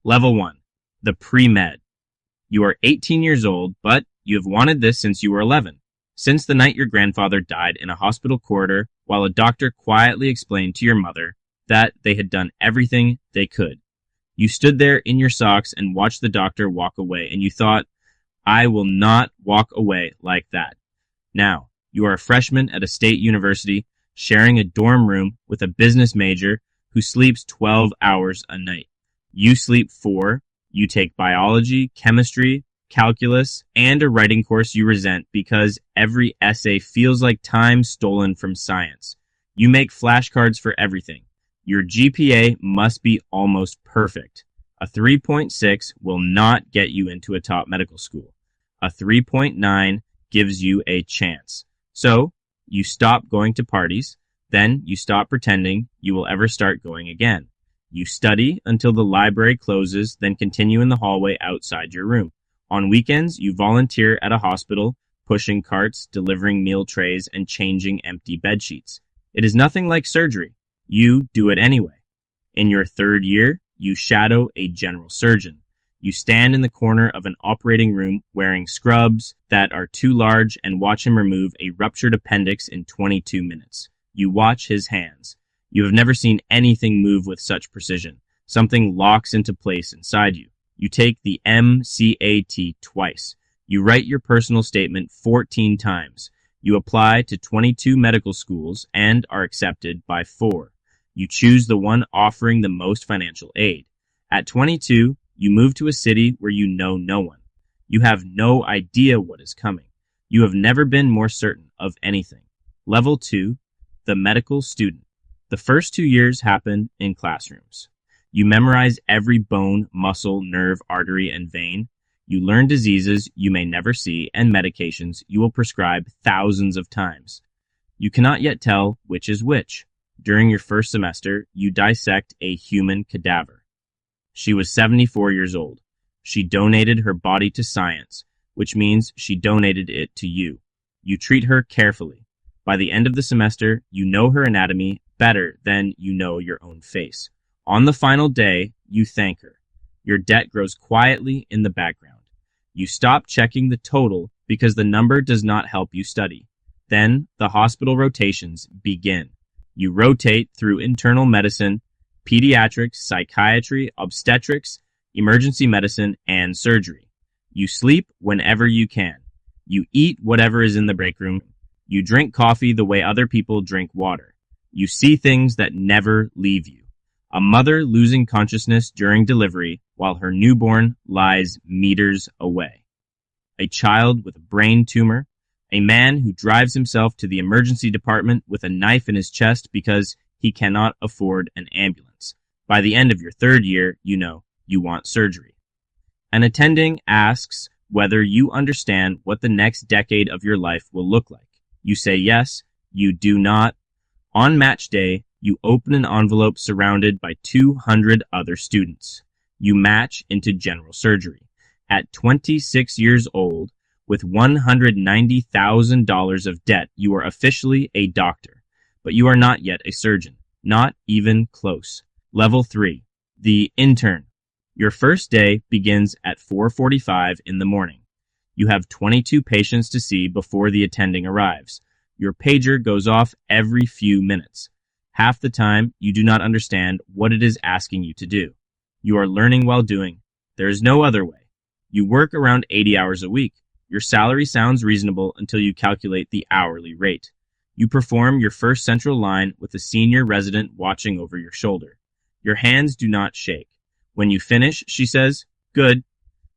Level 1. The Pre-Med. You are 18 years old, but you have wanted this since you were 11. Since the night your grandfather died in a hospital corridor while a doctor quietly explained to your mother that they had done everything they could. You stood there in your socks and watched the doctor walk away, and you thought, I will not walk away like that. Now, you are a freshman at a state university, sharing a dorm room with a business major who sleeps 12 hours a night. You sleep 4, you take biology, chemistry, calculus, and a writing course you resent because every essay feels like time stolen from science. You make flashcards for everything. Your GPA must be almost perfect. A 3.6 will not get you into a top medical school. A 3.9 gives you a chance. So, you stop going to parties, then you stop pretending you will ever start going again. You study until the library closes, then continue in the hallway outside your room. On weekends, you volunteer at a hospital, pushing carts, delivering meal trays, and changing empty bedsheets. It is nothing like surgery. You do it anyway. In your 3rd year, you shadow a general surgeon. You stand in the corner of an operating room wearing scrubs that are too large and watch him remove a ruptured appendix in 22 minutes. You watch his hands. You have never seen anything move with such precision. Something locks into place inside you. You take the MCAT twice. You write your personal statement 14 times. You apply to 22 medical schools and are accepted by 4. You choose the one offering the most financial aid. At 22, you move to a city where you know no one. You have no idea what is coming. You have never been more certain of anything. Level 2, the medical student. The first 2 years happen in classrooms. You memorize every bone, muscle, nerve, artery, and vein. You learn diseases you may never see and medications you will prescribe thousands of times. You cannot yet tell which is which. During your first semester, you dissect a human cadaver. She was 74 years old. She donated her body to science, which means she donated it to you. You treat her carefully. By the end of the semester, you know her anatomy better than you know your own face. On the final day, you thank her. Your debt grows quietly in the background. You stop checking the total because the number does not help you study. Then the hospital rotations begin. You rotate through internal medicine, pediatrics, psychiatry, obstetrics, emergency medicine, and surgery. You sleep whenever you can. You eat whatever is in the break room. You drink coffee the way other people drink water. You see things that never leave you. A mother losing consciousness during delivery while her newborn lies meters away. A child with a brain tumor. A man who drives himself to the emergency department with a knife in his chest because he cannot afford an ambulance. By the end of your 3rd year, you know you want surgery. An attending asks whether you understand what the next decade of your life will look like. You say yes, you do not. On match day, you open an envelope surrounded by 200 other students. You match into general surgery. At 26 years old, with $190,000 of debt, you are officially a doctor, but you are not yet a surgeon, not even close. Level 3, the intern. Your first day begins at 4:45 in the morning. You have 22 patients to see before the attending arrives. Your pager goes off every few minutes. Half the time, you do not understand what it is asking you to do. You are learning while doing. There is no other way. You work around 80 hours a week. Your salary sounds reasonable until you calculate the hourly rate. You perform your first central line with a senior resident watching over your shoulder. Your hands do not shake. When you finish, she says, "Good."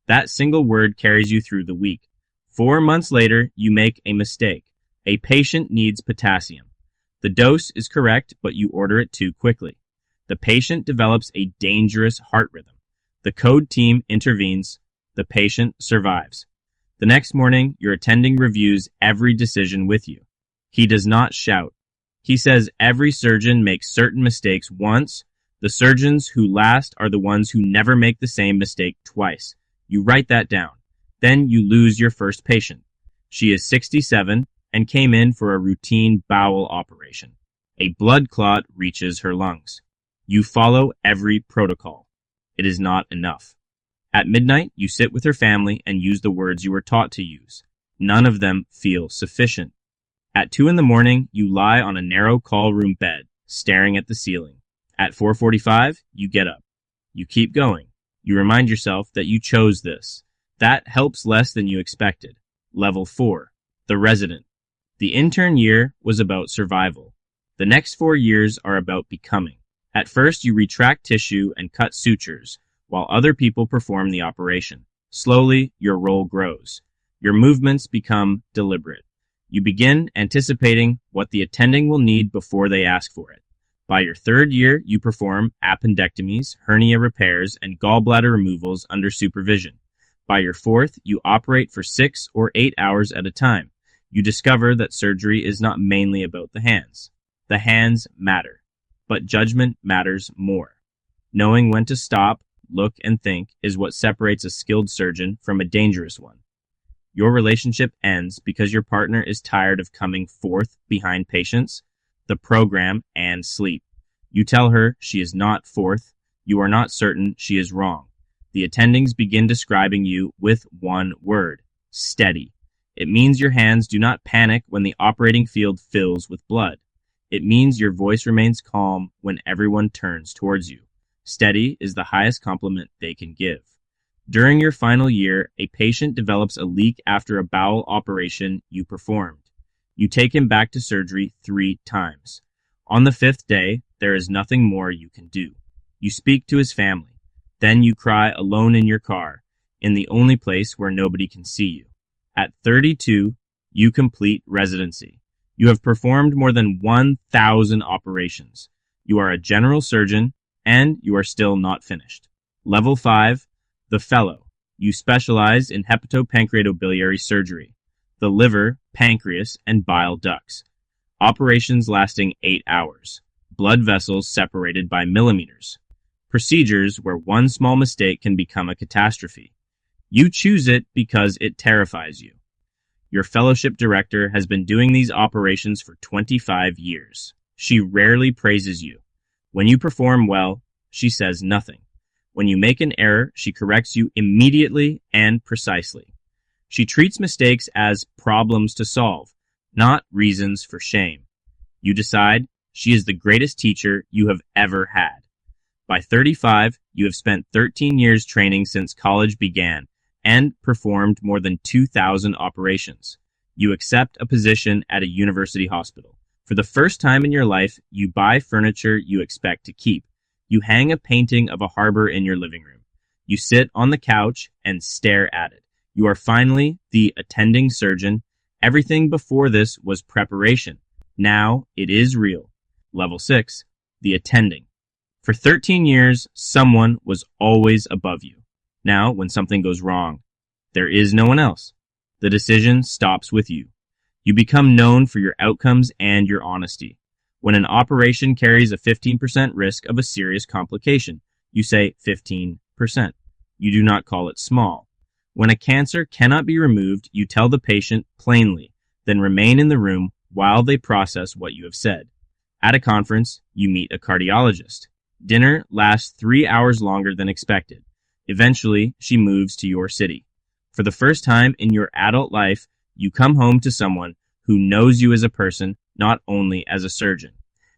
That single word carries you through the week. 4 months later, you make a mistake. A patient needs potassium. The dose is correct, but you order it too quickly. The patient develops a dangerous heart rhythm. The code team intervenes. The patient survives. The next morning, your attending reviews every decision with you. He does not shout. He says every surgeon makes certain mistakes once. The surgeons who last are the ones who never make the same mistake twice. You write that down. Then you lose your first patient. She is 67 and came in for a routine bowel operation. A blood clot reaches her lungs. You follow every protocol. It is not enough. At midnight, you sit with her family and use the words you were taught to use. None of them feel sufficient. At 2 in the morning, you lie on a narrow call room bed, staring at the ceiling. At 4:45, you get up. You keep going. You remind yourself that you chose this. That helps less than you expected. Level 4. The resident. The intern year was about survival. The next 4 years are about becoming. At first, you retract tissue and cut sutures, while other people perform the operation. Slowly, your role grows. Your movements become deliberate. You begin anticipating what the attending will need before they ask for it. By your 3rd year, you perform appendectomies, hernia repairs, and gallbladder removals under supervision. By your 4th, you operate for 6 or 8 hours at a time. You discover that surgery is not mainly about the hands. The hands matter, but judgment matters more. Knowing when to stop, look, and think is what separates a skilled surgeon from a dangerous one. Your relationship ends because your partner is tired of coming 4th behind patients, the program, and sleep. You tell her she is not 4th. You are not certain she is wrong. The attendings begin describing you with one word: steady. It means your hands do not panic when the operating field fills with blood. It means your voice remains calm when everyone turns towards you. Steady is the highest compliment they can give. During your final year, a patient develops a leak after a bowel operation you performed. You take him back to surgery 3 times. On the 5th day, there is nothing more you can do. You speak to his family. Then you cry alone in your car, in the only place where nobody can see you. At 32, you complete residency. You have performed more than 1,000 operations. You are a general surgeon, and you are still not finished. Level 5, the fellow. You specialize in hepatopancreatobiliary surgery, the liver, pancreas, and bile ducts. Operations lasting 8 hours. Blood vessels separated by millimeters. Procedures where one small mistake can become a catastrophe. You choose it because it terrifies you. Your fellowship director has been doing these operations for 25 years. She rarely praises you. When you perform well, she says nothing. When you make an error, she corrects you immediately and precisely. She treats mistakes as problems to solve, not reasons for shame. You decide she is the greatest teacher you have ever had. By 35, you have spent 13 years training since college began and performed more than 2,000 operations. You accept a position at a university hospital. For the first time in your life, you buy furniture you expect to keep. You hang a painting of a harbor in your living room. You sit on the couch and stare at it. You are finally the attending surgeon. Everything before this was preparation. Now it is real. Level 6, the attending. For 13 years, someone was always above you. Now, when something goes wrong, there is no one else. The decision stops with you. You become known for your outcomes and your honesty. When an operation carries a 15% risk of a serious complication, you say 15%. You do not call it small. When a cancer cannot be removed, you tell the patient plainly, then remain in the room while they process what you have said. At a conference, you meet a cardiologist. Dinner lasts 3 hours longer than expected. Eventually, she moves to your city. For the first time in your adult life, you come home to someone who knows you as a person, not only as a surgeon.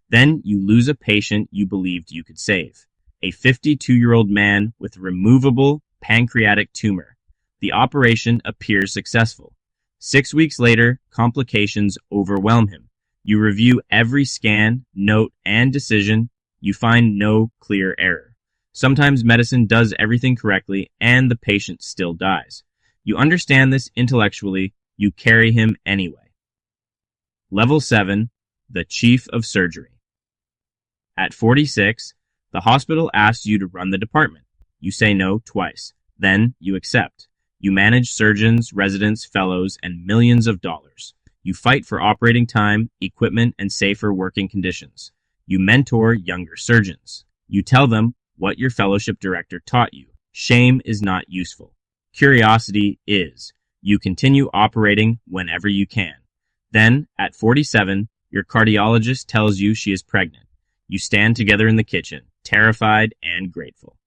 Then you lose a patient you believed you could save. A 52-year-old man with removable pancreatic tumor. The operation appears successful. 6 weeks later, complications overwhelm him. You review every scan, note, and decision. You find no clear error. Sometimes medicine does everything correctly and the patient still dies. You understand this intellectually. You carry him anyway. Level 7, the chief of surgery. At 46, the hospital asks you to run the department. You say no twice. Then you accept. You manage surgeons, residents, fellows, and millions of dollars. You fight for operating time, equipment, and safer working conditions. You mentor younger surgeons. You tell them what your fellowship director taught you. Shame is not useful. Curiosity is. You continue operating whenever you can. Then, at 47, your cardiologist tells you she is pregnant. You stand together in the kitchen, terrified and grateful.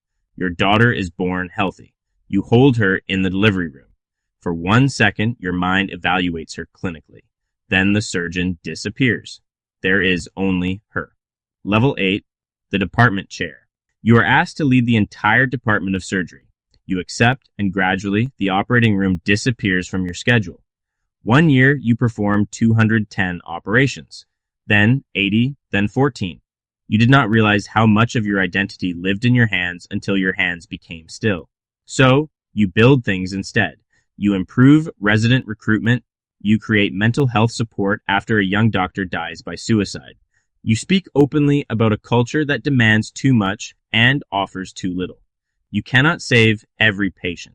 Your daughter is born healthy. You hold her in the delivery room. For 1 second, your mind evaluates her clinically. Then the surgeon disappears. There is only her. Level 8, the department chair. You are asked to lead the entire department of surgery. You accept, and gradually, the operating room disappears from your schedule. 1 year, you perform 210 operations, then 80, then 14. You did not realize how much of your identity lived in your hands until your hands became still. So, you build things instead. You improve resident recruitment. You create mental health support after a young doctor dies by suicide. You speak openly about a culture that demands too much and offers too little. You cannot save every patient,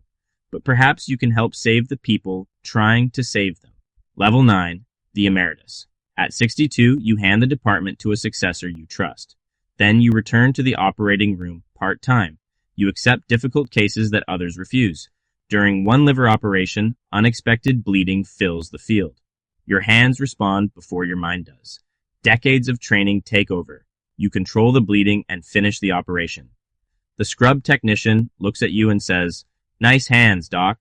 but perhaps you can help save the people trying to save them. Level 9, the emeritus. At 62, you hand the department to a successor you trust. Then you return to the operating room part-time. You accept difficult cases that others refuse. During one liver operation, unexpected bleeding fills the field. Your hands respond before your mind does. Decades of training take over. You control the bleeding and finish the operation. The scrub technician looks at you and says, "Nice hands, doc."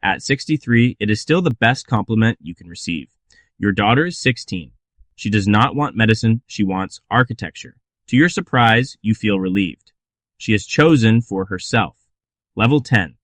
At 63, it is still the best compliment you can receive. Your daughter is 16. She does not want medicine, she wants architecture. To your surprise, you feel relieved. She has chosen for herself. Level 10.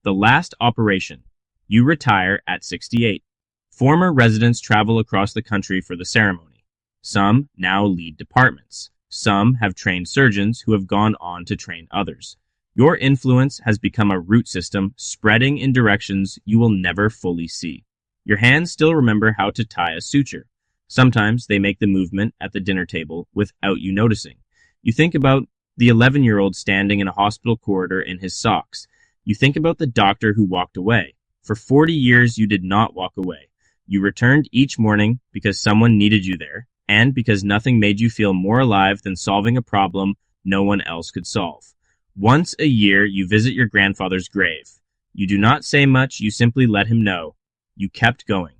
The last operation. You retire at 68. Former residents travel across the country for the ceremony. Some now lead departments. Some have trained surgeons who have gone on to train others. Your influence has become a root system spreading in directions you will never fully see. Your hands still remember how to tie a suture. Sometimes they make the movement at the dinner table without you noticing. You think about the 11-year-old standing in a hospital corridor in his socks. You think about the doctor who walked away. For 40 years, you did not walk away. You returned each morning because someone needed you there, and because nothing made you feel more alive than solving a problem no one else could solve. Once a year, you visit your grandfather's grave. You do not say much, you simply let him know. You kept going.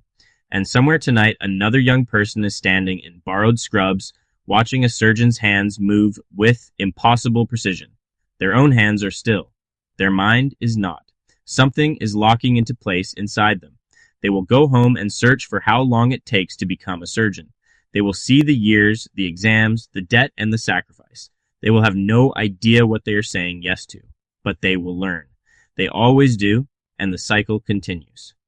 And somewhere tonight, another young person is standing in borrowed scrubs, watching a surgeon's hands move with impossible precision. Their own hands are still. Their mind is not. Something is locking into place inside them. They will go home and search for how long it takes to become a surgeon. They will see the years, the exams, the debt, and the sacrifice. They will have no idea what they are saying yes to, but they will learn. They always do, and the cycle continues.